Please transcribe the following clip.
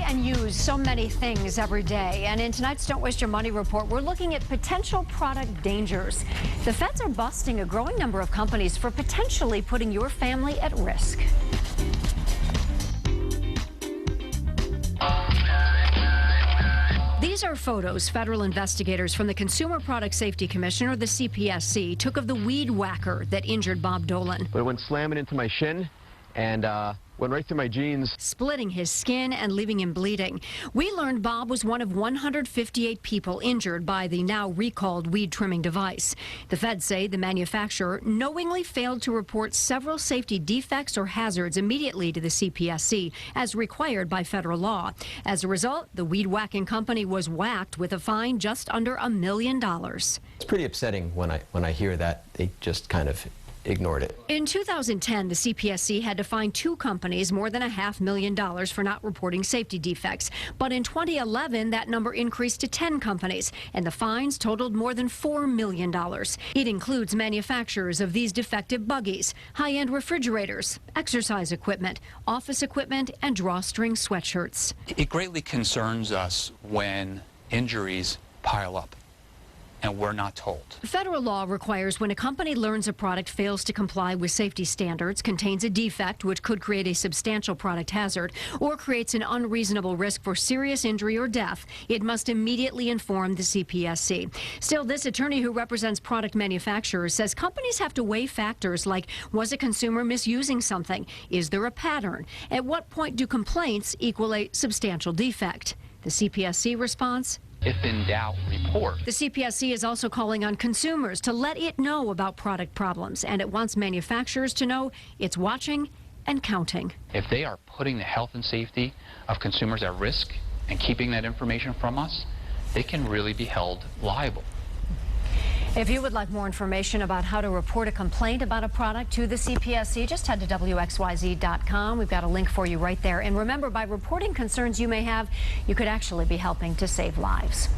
and use so many things every day. And in tonight's Don't Waste Your Money report, we're looking at potential product dangers. The feds are busting a growing number of companies for potentially putting your family at risk. These are photos federal investigators from the Consumer Product Safety Commission, or the CPSC, took of the weed whacker that injured Bob Dolan. But it went slamming into my shin and went right through my jeans, splitting his skin and leaving him bleeding. We learned Bob was one of 158 people injured by the now recalled weed trimming device. The feds say the manufacturer knowingly failed to report several safety defects or hazards immediately to the CPSC, as required by federal law. As a result, the weed whacking company was whacked with a fine just under $1 million. It's pretty upsetting when I hear that they just kind of ignored it. In 2010, the CPSC had to fine 2 companies more than $500,000 for not reporting safety defects. But in 2011, that number increased to 10 companies, and the fines totaled more than $4 million. It includes manufacturers of these defective buggies, high-end refrigerators, exercise equipment, office equipment, and drawstring sweatshirts. It greatly concerns us when injuries pile up and we're not told. Federal law requires when a company learns a product fails to comply with safety standards, contains a defect which could create a substantial product hazard, or creates an unreasonable risk for serious injury or death, it must immediately inform the CPSC. Still, this attorney who represents product manufacturers says companies have to weigh factors like, was a consumer misusing something? Is there a pattern? At what point do complaints equal a substantial defect? The CPSC response? If in doubt, report. The CPSC is also calling on consumers to let it know about product problems, and it wants manufacturers to know it's watching and counting. If they are putting the health and safety of consumers at risk and keeping that information from us, they can really be held liable. If you would like more information about how to report a complaint about a product to the CPSC, just head to WXYZ.com. We've got a link for you right there. And remember, by reporting concerns you may have, you could actually be helping to save lives.